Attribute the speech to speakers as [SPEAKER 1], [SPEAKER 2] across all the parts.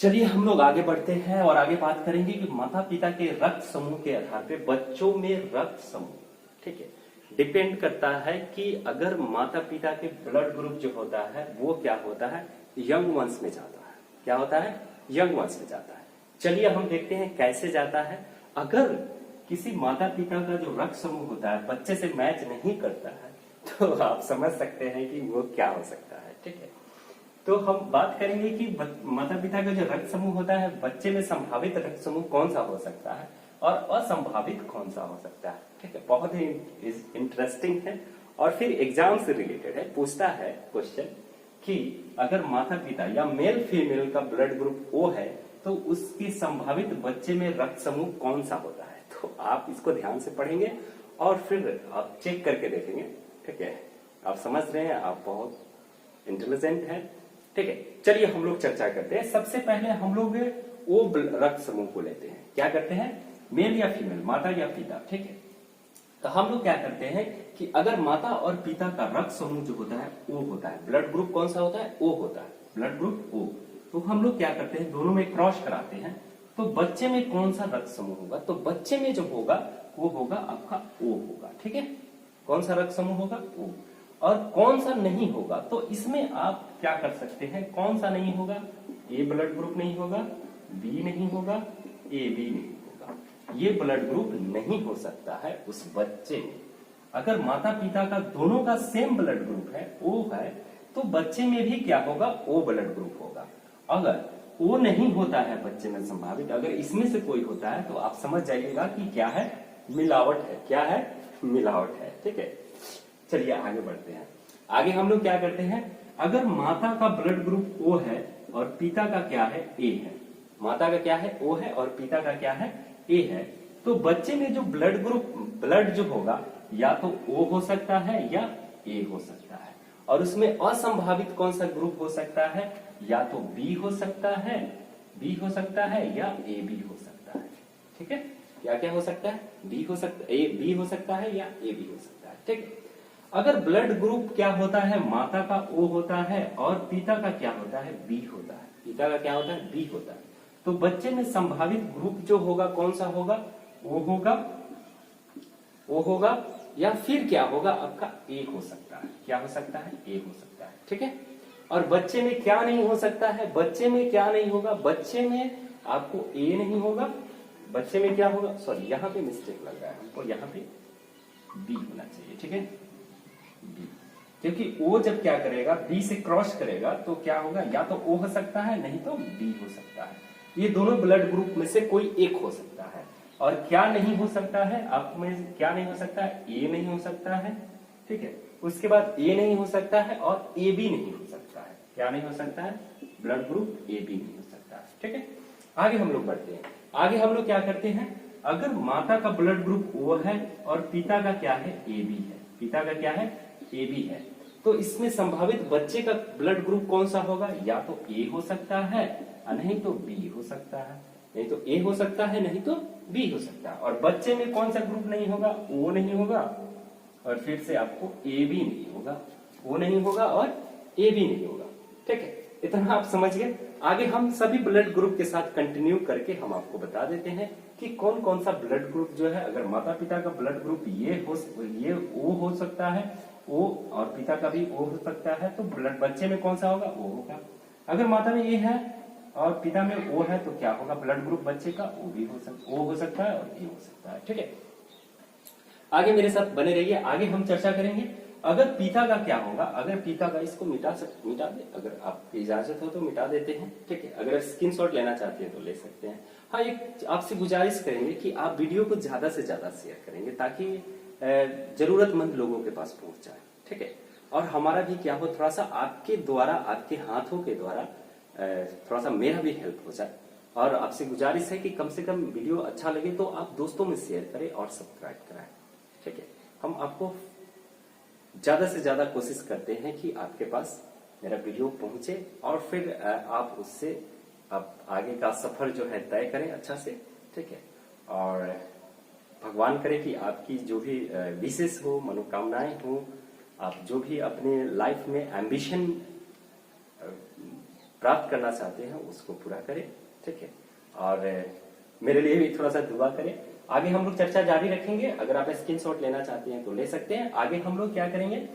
[SPEAKER 1] चलिए हम लोग आगे बढ़ते हैं और आगे बात करेंगे कि माता पिता के रक्त समूह के आधार पे बच्चों में रक्त समूह, ठीक है, डिपेंड करता है कि अगर माता पिता के ब्लड ग्रुप जो होता है वो क्या होता है, यंग वंश में जाता है। क्या होता है? यंग वंश में जाता है। चलिए हम देखते हैं कैसे जाता है। अगर किसी माता पिता का जो रक्त समूह होता है बच्चे से मैच नहीं करता है तो आप समझ सकते हैं कि वो क्या हो सकता है, ठीक है। तो हम बात करेंगे कि माता पिता का जो रक्त समूह होता है बच्चे में संभावित रक्त समूह कौन सा हो सकता है और असंभावित कौन सा हो सकता है, ठीक है। बहुत ही इंटरेस्टिंग है और फिर एग्जाम से रिलेटेड है। पूछता है क्वेश्चन कि अगर माता पिता या मेल फीमेल का ब्लड ग्रुप ओ है तो उसकी संभावित बच्चे में रक्त समूह कौन सा होता है। तो आप इसको ध्यान से पढ़ेंगे और फिर आप चेक करके देखेंगे, ठीक है। आप समझ रहे हैं, आप बहुत इंटेलिजेंट हैं, ठीक है। चलिए हम लोग चर्चा करते हैं। सबसे पहले हम लोग ओ रक्त समूह को लेते हैं। क्या करते हैं? मेल या फीमेल, माता या पिता, ठीक है। तो हम लोग क्या करते हैं कि अगर माता और पिता का रक्त समूह जो होता है ओ होता है, ब्लड ग्रुप कौन सा होता है? ओ होता है, ब्लड ग्रुप ओ। तो हम लोग क्या करते हैं, दोनों में क्रॉस कराते हैं। तो बच्चे में कौन सा रक्त समूह होगा? तो बच्चे में जो होगा वो होगा आपका ओ होगा, ठीक है। कौन सा रक्त समूह होगा? ओ। और कौन सा नहीं होगा? तो इसमें आप क्या कर सकते हैं, कौन सा नहीं होगा? ए ब्लड ग्रुप नहीं होगा, बी नहीं होगा, ए बी नहीं होगा। ये ब्लड ग्रुप नहीं हो सकता है उस बच्चे में। अगर माता पिता का दोनों का सेम ब्लड ग्रुप है, ओ है, तो बच्चे में भी क्या होगा? ओ ब्लड ग्रुप होगा। अगर ओ नहीं होता है बच्चे में संभावित, अगर इसमें से कोई होता है तो आप समझ जाइएगा कि क्या है? मिलावट है। क्या है? मिलावट है, ठीक है। चलिए आगे बढ़ते हैं। आगे हम लोग क्या करते हैं, अगर माता का ब्लड ग्रुप ओ है और पिता का क्या है? ए है। माता का क्या है? ओ है और पिता का क्या है? ए है। तो बच्चे में जो ब्लड ग्रुप, ब्लड जो होगा या तो ओ हो सकता है या ए हो सकता है। और उसमें असंभावित कौन सा ग्रुप हो सकता है? या तो बी हो सकता है, बी हो सकता है या ए बी हो सकता है, ठीक है। क्या क्या हो सकता है? बी हो सकता है, ए बी हो सकता है या ए बी हो सकता है, ठीक है। अगर ब्लड ग्रुप क्या होता है, माता का ओ होता है और पिता का क्या होता है? बी होता है। पिता का क्या होता है? बी होता है। तो बच्चे में संभावित ग्रुप जो होगा कौन सा होगा? ओ होगा, ओ होगा या फिर क्या होगा? आपका ए हो सकता है। क्या हो सकता है? ए हो सकता है, ठीक है। और बच्चे में क्या नहीं हो सकता है? बच्चे में क्या नहीं होगा? बच्चे में आपको ए नहीं होगा। बच्चे में क्या होगा? सॉरी, यहाँ पे मिस्टेक लग रहा है हमको, यहाँ पे बी होना चाहिए, ठीक है, बी। क्योंकि ओ जब क्या करेगा, बी से क्रॉस करेगा तो क्या होगा? या तो ओ हो सकता है नहीं तो बी हो सकता है। ये दोनों ब्लड ग्रुप में से कोई एक हो सकता है। और क्या नहीं हो सकता है? आप में क्या नहीं हो सकता है? ए नहीं हो सकता है, ठीक है। उसके बाद ए नहीं हो सकता है और ए बी नहीं हो सकता है। क्या नहीं हो सकता है? ब्लड ग्रुप ए बी नहीं हो सकता है, ठीक है। आगे हम लोग बढ़ते हैं। आगे हम लोग क्या करते हैं, अगर माता का ब्लड ग्रुप ओ है और पिता का क्या है? ए बी है। पिता का क्या है? ए बी है। तो इसमें संभावित बच्चे का ब्लड ग्रुप कौन सा होगा? या तो ए हो सकता है नहीं तो बी हो सकता है, नहीं तो ए हो सकता है नहीं तो बी हो सकता है। और बच्चे में कौन सा ग्रुप नहीं होगा? ओ नहीं होगा और फिर से आपको ए बी नहीं होगा, ओ नहीं होगा और ए बी नहीं होगा, ठीक है। इतना आप समझ गए। आगे हम सभी ब्लड ग्रुप के साथ कंटिन्यू करके हम आपको बता देते हैं कि कौन कौन सा ब्लड ग्रुप जो है, अगर माता पिता का ब्लड ग्रुप ये ओ हो सकता है, ओ और पिता का भी ओ हो सकता है, तो ब्लड बच्चे में कौन सा होगा? ओ होगा। अगर माता में ए है और पिता में ओ है तो क्या होगा? ब्लड ग्रुप बच्चे का ओ भी हो सकता, ओ हो सकता है और ए हो सकता है, ठीक है। आगे मेरे साथ बने रहिए, आगे हम चर्चा करेंगे। अगर पिता का क्या होगा? अगर पिता का, इसको मिटा दे, अगर आपकी इजाजत हो तो मिटा देते हैं, ठीक है। अगर स्क्रीनशॉट लेना चाहते हैं तो ले सकते हैं। हाँ, एक आपसे गुजारिश करेंगे कि आप वीडियो को ज्यादा से ज्यादा शेयर करेंगे ताकि जरूरतमंद लोगों के पास पहुंच जाए, ठीक है। और हमारा भी क्या हो, थोड़ा सा आपके द्वारा, आपके हाथों के द्वारा थोड़ा सा मेरा भी हेल्प हो जाए। और आपसे गुजारिश है कि कम से कम वीडियो अच्छा लगे तो आप दोस्तों में शेयर करें और सब्सक्राइब कराएं, ठीक है। हम आपको ज्यादा से ज्यादा कोशिश करते हैं कि आपके पास मेरा वीडियो पहुंचे और फिर आप उससे आप आगे का सफर जो है तय करें अच्छा से, ठीक है। और भगवान करे कि आपकी जो भी विशेष हो, मनोकामनाएं हो, आप जो भी अपने लाइफ में एम्बिशन प्राप्त करना चाहते हैं उसको पूरा करें, ठीक है। और मेरे लिए भी थोड़ा सा दुआ करें। आगे हम लोग चर्चा जारी रखेंगे, अगर आप स्क्रीनशॉट लेना चाहते हैं तो ले सकते हैं। आगे हम लोग क्या करेंगे,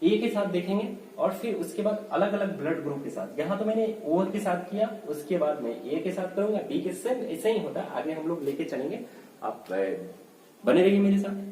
[SPEAKER 1] ए के साथ देखेंगे और फिर उसके बाद अलग अलग ब्लड ग्रुप के साथ। यहाँ तो मैंने ओ के साथ किया, उसके बाद मैं ए के साथ करूंगा, बी के साथ, ऐसा ही होता है। आगे हम लोग लेके चलेंगे, आप बने रहिए मेरे साथ।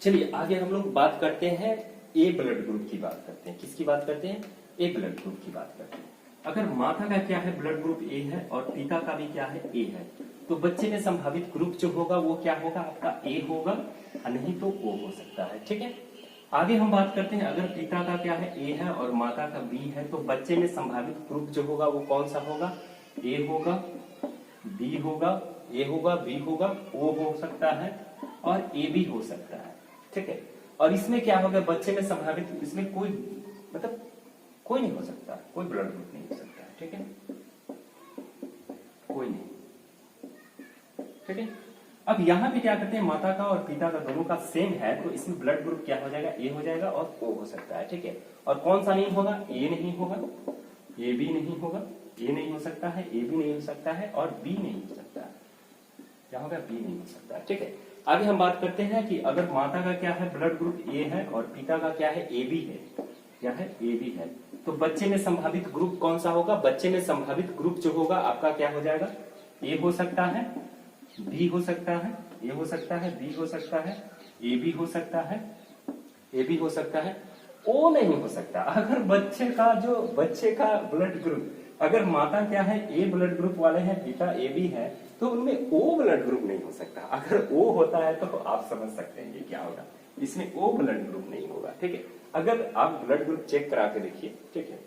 [SPEAKER 1] चलिए आगे हम लोग बात करते हैं ए ब्लड ग्रुप की बात करते हैं। किसकी बात करते हैं, ए ब्लड ग्रुप की बात करते हैं। अगर माता का क्या है ब्लड ग्रुप ए है और पिता का भी क्या है ए है, तो बच्चे में संभावित ग्रुप जो होगा वो क्या होगा, आपका ए होगा, नहीं तो ओ हो सकता है, ठीक है। आगे हम बात करते हैं, अगर पिता का क्या है ए है और माता का बी है, तो बच्चे में संभावित ग्रुप जो होगा वो कौन सा होगा, ए होगा, बी होगा, ए होगा, बी होगा, ओ हो सकता है और ए भी हो सकता है, ठीक है। और इसमें क्या होगा, बच्चे में संभावित, इसमें कोई मतलब कोई नहीं हो सकता, कोई ब्लड ग्रुप नहीं हो सकता है, ठीक है, कोई नहीं, ठीक है। अब यहाँ पे क्या करते हैं, माता का और पिता का दोनों का सेम है, तो इसमें ब्लड ग्रुप क्या हो जाएगा, ए हो जाएगा और ओ हो सकता है, ठीक है। और कौन सा नहीं होगा, ए नहीं होगा, ए भी नहीं होगा, ए नहीं हो सकता है, ए भी नहीं हो सकता है और बी नहीं हो सकता है, क्या होगा, बी नहीं हो सकता है, ठीक है। आगे हम बात करते हैं कि अगर माता का क्या है ब्लड ग्रुप ए है और पिता का क्या है ए बी है, क्या है ए बी है, तो बच्चे में संभावित ग्रुप कौन सा होगा, बच्चे में संभावित ग्रुप जो होगा आपका क्या हो जाएगा, ए हो सकता है, बी हो सकता है, ए हो सकता है, बी हो सकता है, ए भी हो सकता है, ए भी हो सकता है, ओ नहीं हो सकता। अगर बच्चे का ब्लड ग्रुप, अगर माता क्या है ए ब्लड ग्रुप वाले हैं, पिता ए बी है, तो उनमें ओ ब्लड ग्रुप नहीं हो सकता। अगर ओ होता है तो आप समझ सकते हैं ये क्या होगा, इसमें ओ ब्लड ग्रुप नहीं होगा, ठीक है। अगर आप ब्लड ग्रुप चेक करा के देखिए, ठीक है।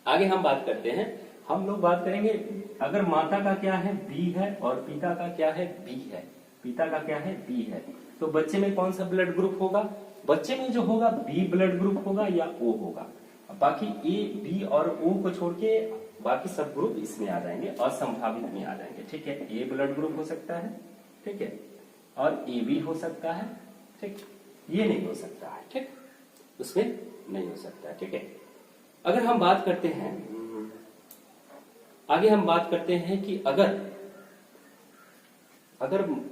[SPEAKER 1] आगे हम बात करते हैं, हम लोग बात करेंगे, अगर माता का क्या है बी है और पिता का क्या है बी है, पिता का क्या है बी है, तो बच्चे में कौन सा ब्लड ग्रुप होगा, बच्चे में जो होगा बी ब्लड ग्रुप होगा या ओ होगा। बाकी ए बी और ओ को छोड़ के बाकी सब ग्रुप इसमें आ जाएंगे और संभावित में आ जाएंगे, ठीक है। ए ब्लड ग्रुप हो सकता है, ठीक है, और ए बी हो सकता है, ठीक, ये नहीं हो सकता है, ठीक, उसमें नहीं हो सकता है, ठीक है। अगर हम बात करते हैं, आगे हम बात करते हैं कि अगर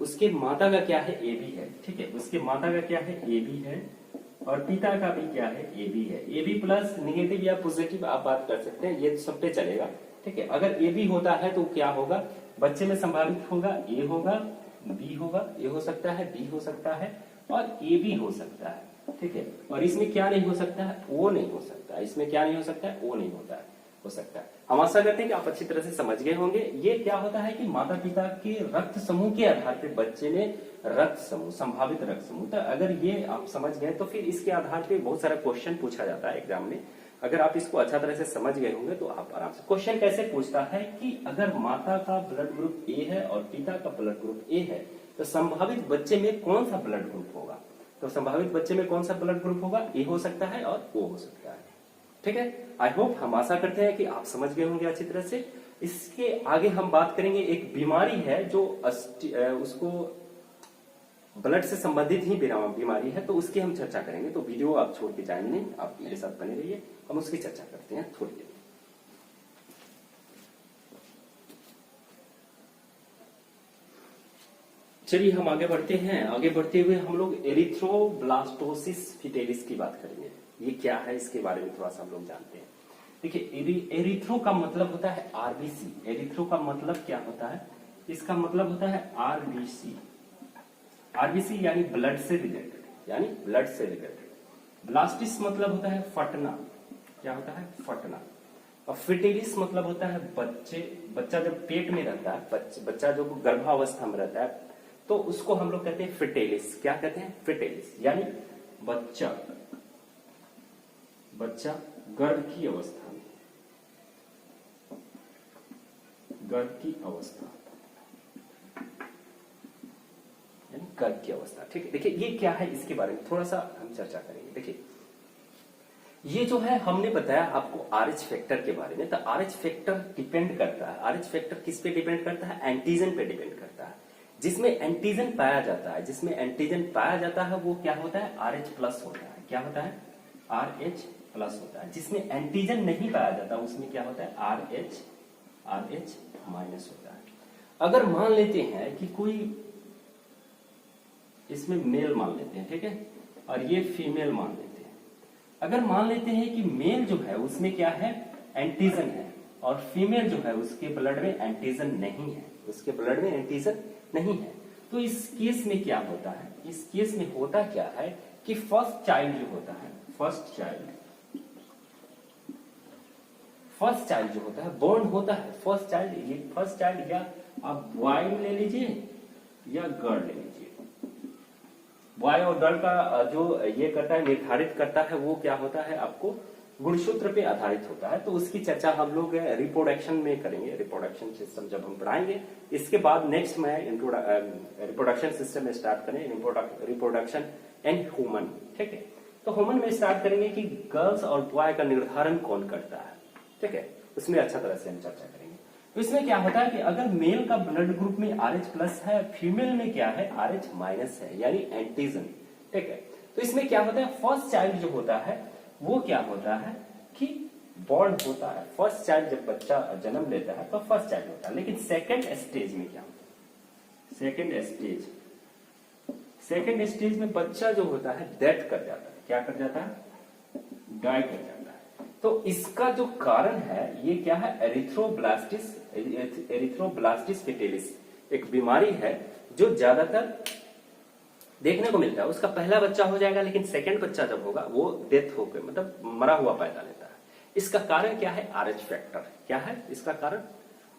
[SPEAKER 1] उसके माता का क्या है ए बी है, ठीक है, उसके माता का क्या है ए बी है और पिता का भी क्या है ए बी है, ए बी प्लस निगेटिव या पॉजिटिव आप बात कर सकते हैं, ये सब पे चलेगा, ठीक है। अगर ए बी होता है तो क्या होगा, बच्चे में संभावित होगा, ए होगा, बी होगा, ए हो सकता है, बी हो सकता है और ए भी हो सकता है, ठीक है। और इसमें क्या नहीं हो सकता है, ओ नहीं हो सकता है, इसमें क्या नहीं हो सकता है, ओ नहीं होता है, हो सकता है। हम आशा करते हैं कि आप अच्छी तरह से समझ गए होंगे। ये क्या होता है कि माता पिता के रक्त समूह के आधार पर बच्चे में रक्त समूह, संभावित रक्त समूह, तो अगर ये आप समझ गए तो फिर इसके आधार पर बहुत सारा क्वेश्चन पूछा जाता है एग्जाम में। अगर आप इसको अच्छा तरह से समझ गए होंगे तो आप आराम से, क्वेश्चन कैसे पूछता है कि अगर माता का ब्लड ग्रुप ए है और पिता का ब्लड ग्रुप ए है, तो संभावित बच्चे में कौन सा ब्लड ग्रुप होगा, तो संभावित बच्चे में कौन सा ब्लड ग्रुप होगा, ए हो सकता है और ओ हो सकता है, ठीक है। आई होप, हम आशा करते हैं कि आप समझ गए होंगे अच्छी तरह से। इसके आगे हम बात करेंगे, एक बीमारी है जो उसको ब्लड से संबंधित ही बीमारी है, तो उसकी हम चर्चा करेंगे। तो वीडियो आप छोड़ के जाएंगे नहीं, आप मेरे साथ बने रहिए, हम उसकी चर्चा करते हैं थोड़ी देर। चलिए हम आगे बढ़ते हैं। आगे बढ़ते हुए हम लोग एरिथ्रोब्लास्टोसिस फिटेलिस की बात करेंगे। ये क्या है, इसके बारे में थोड़ा सा हम लोग जानते हैं। देखिए, एरिथ्रो का मतलब होता है आरबीसी। एरिथ्रो का मतलब क्या होता है, इसका मतलब होता है आरबीसी। आरबीसी यानी ब्लड से रिलेटेड, यानी ब्लड से रिलेटेड। ब्लास्टिस मतलब होता है फटना, क्या होता है, फटना। और फिटेलिस मतलब होता है बच्चा जब पेट में रहता है, बच्चा जो गर्भावस्था में रहता है, तो उसको हम लोग कहते हैं फिटेलिस। क्या कहते हैं, फिटेलिस, यानी बच्चा गर्भ की अवस्था में, गर्भ की अवस्था, यानी गर्भ की अवस्था, ठीक है। देखिए ये क्या है, इसके बारे में थोड़ा सा हम चर्चा करेंगे। देखिए ये जो है, हमने बताया आपको आरएच फैक्टर के बारे में, तो आरएच फैक्टर डिपेंड करता है, आरएच फैक्टर किस पे डिपेंड करता है, एंटीजन पे डिपेंड करता है। जिसमें एंटीजन पाया जाता है, जिसमें एंटीजन पाया जाता है वो क्या होता है, RH प्लस होता है। क्या होता है, RH प्लस होता है। जिसमें एंटीजन नहीं पाया जाता उसमें क्या होता है, RH माइनस होता है। अगर मान लेते हैं कि कोई इसमें मेल मान लेते हैं, ठीक है, और ये फीमेल मान लेते हैं। अगर मान लेते हैं कि मेल जो है उसमें क्या है, एंटीजन है, और फीमेल जो है उसके ब्लड में एंटीजन नहीं है, उसके ब्लड में एंटीजन नहीं है, तो इस केस में क्या होता है, इस केस में होता क्या है कि फर्स्ट चाइल्ड जो होता है, फर्स्ट चाइल्ड जो होता है बोर्न होता है, फर्स्ट चाइल्ड या आप बॉय ले लीजिए या गर्ल ले लीजिए। बॉय और गर्ल का जो ये करता है, निर्धारित करता है, वो क्या होता है, आपको गुणसूत्र पे आधारित होता है। तो उसकी चर्चा हम लोग रिप्रोडक्शन में करेंगे, रिप्रोडक्शन सिस्टम जब हम पढ़ाएंगे। इसके बाद नेक्स्ट में रिप्रोडक्शन सिस्टम में स्टार्ट करें, रिप्रोडक्शन एंड ह्यूमन, ठीक है। तो ह्यूमन में स्टार्ट करेंगे कि गर्ल्स और बॉय का निर्धारण कौन करता है, ठीक है, उसमें अच्छा तरह से हम चर्चा करेंगे। तो इसमें क्या होता है कि अगर मेल का ब्लड ग्रुप में RH प्लस है, फीमेल में क्या है, RH माइनस है, यानी एंटीजन, ठीक है। तो इसमें क्या होता है, फर्स्ट चाइल्ड जो होता है वो क्या होता है कि बॉर्न होता है। फर्स्ट चाइल्ड जब बच्चा जन्म लेता है तो फर्स्ट चाइल्ड होता है। लेकिन सेकेंड स्टेज में क्या होता है, सेकेंड स्टेज में बच्चा जो होता है डेथ कर जाता है। क्या कर जाता है, डाई कर जाता है। तो इसका जो कारण है ये क्या है, एरिथ्रोब्लास्टिस फेटेलिस, एक बीमारी है जो ज्यादातर देखने को मिलता है। उसका पहला बच्चा हो जाएगा लेकिन सेकंड बच्चा जब होगा वो डेथ होकर मतलब मरा हुआ पैदा लेता है। इसका कारण क्या है, RH फैक्टर। क्या है इसका कारण,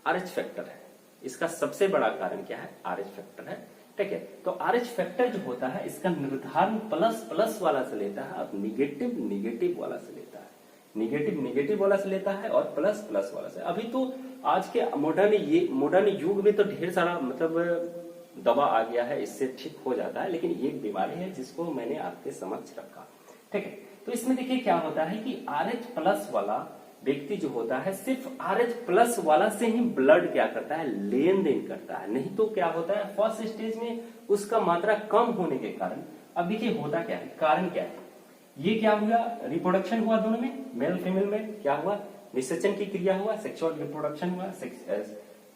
[SPEAKER 1] RH फैक्टर है। इसका सबसे बड़ा कारण क्या है, RH फैक्टर है, ठीक है। तो RH फैक्टर जो होता है इसका निर्धारण प्लस वाला से लेता है और निगेटिव वाला से लेता है, निगेटिव वाला से लेता है और प्लस वाला से। अभी तो आज के मॉडर्न युग में तो ढेर सारा मतलब दवा आ गया है, इससे ठीक हो जाता है, लेकिन ये बीमारी है जिसको मैंने आपके समक्ष रखा, ठीक है। तो इसमें देखिए क्या होता है कि RH प्लस वाला व्यक्ति जो होता है सिर्फ RH प्लस वाला से ही ब्लड क्या करता है, लेन देन करता है। नहीं तो क्या होता है, फर्स्ट स्टेज में उसका मात्रा कम होने के कारण, अब देखिए होता क्या है, कारण क्या है, ये क्या हुआ, रिप्रोडक्शन हुआ दोनों में, मेल फीमेल में क्या हुआ, निषेचन की क्रिया हुआ, सेक्सुअल रिप्रोडक्शन हुआ,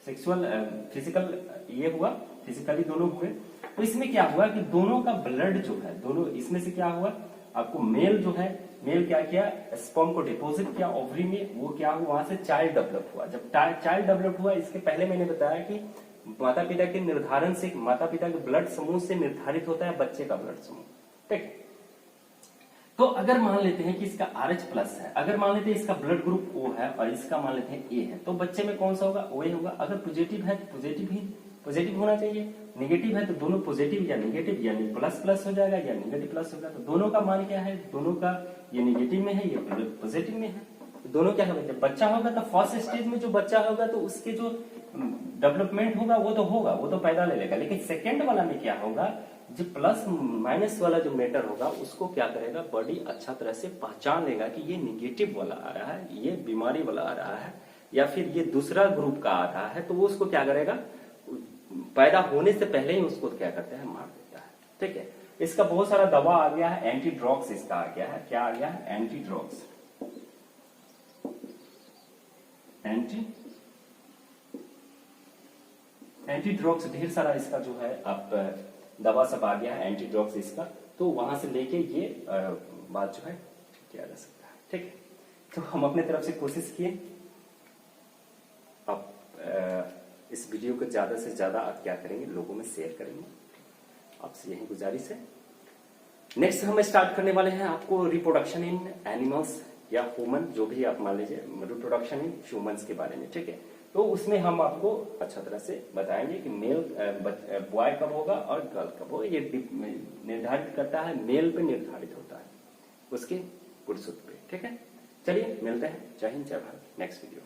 [SPEAKER 1] सेक्सुअल फिजिकल ये हुआ, फिजिकली दोनों हुए। तो इसमें क्या हुआ कि दोनों का ब्लड जो है, दोनों इसमें से क्या हुआ, आपको मेल जो है, मेल क्या किया, स्पर्म को डिपॉजिट किया ओवरी में, वो क्या हुआ, वहां से चाइल्ड डेवलप हुआ। जब चाइल्ड डेवलप हुआ, इसके पहले मैंने बताया कि माता पिता के निर्धारण से, माता पिता के ब्लड समूह से निर्धारित होता है बच्चे का ब्लड समूह, ठीक। तो अगर मान लेते हैं कि इसका RH प्लस है, अगर मान लेते हैं इसका ब्लड ग्रुप O है और इसका मान लेते हैं A है, तो बच्चे में कौन सा होगा, OA होगा। अगर पॉजिटिव है तो पॉजिटिव होना चाहिए, नेगेटिव है तो दोनों पॉजिटिव या नेगेटिव, यानी प्लस हो जाएगा या नेगेटिव प्लस होगा। तो दोनों का मान क्या है, दोनों का ये नेगेटिव में है, ये पॉजिटिव में है, तो दोनों क्या होगा, जब बच्चा होगा तो फर्स्ट स्टेज में जो बच्चा होगा तो उसके जो डेवलपमेंट होगा वो तो पैदा ले लेगा। लेकिन सेकेंड वाला में क्या होगा, जो प्लस माइनस वाला जो मैटर होगा उसको क्या करेगा, बॉडी अच्छा तरह से पहचान लेगा कि ये निगेटिव वाला आ रहा है, ये बीमारी वाला आ रहा है, या फिर ये दूसरा ग्रुप का आ रहा है। तो वो उसको क्या करेगा, पैदा होने से पहले ही उसको क्या करता है, मार देता है, ठीक है। इसका बहुत सारा दवा आ गया है, एंटी ड्रग्स इसका आ गया है। क्या आ गया है, एंटी ड्रग्स, एंटी ड्रग्स ढेर सारा इसका जो है आप दवा सब आ गया है, एंटी ड्रग्स इसका। तो वहां से लेके ये बात जो है किया जा सकता है, ठीक है। तो हम अपने तरफ से कोशिश किए। आप इस वीडियो को ज्यादा से ज्यादा आप क्या करेंगे, लोगों में शेयर करेंगे, आपसे यही गुजारिश है। नेक्स्ट हम स्टार्ट करने वाले हैं आपको रिप्रोडक्शन इन एनिमल्स या ह्यूमन, जो भी आप मान लीजिए, रिप्रोडक्शन इन ह्यूमंस के बारे में, ठीक है। तो उसमें हम आपको अच्छा तरह से बताएंगे कि मेल बॉय कब होगा और गर्ल कब होगा। ये निर्धारित करता है, मेल पे निर्धारित होता है उसके गुणसूत्र पे, ठीक है। चलिए मिलते हैं, जय हिंद जय भारत, नेक्स्ट वीडियो।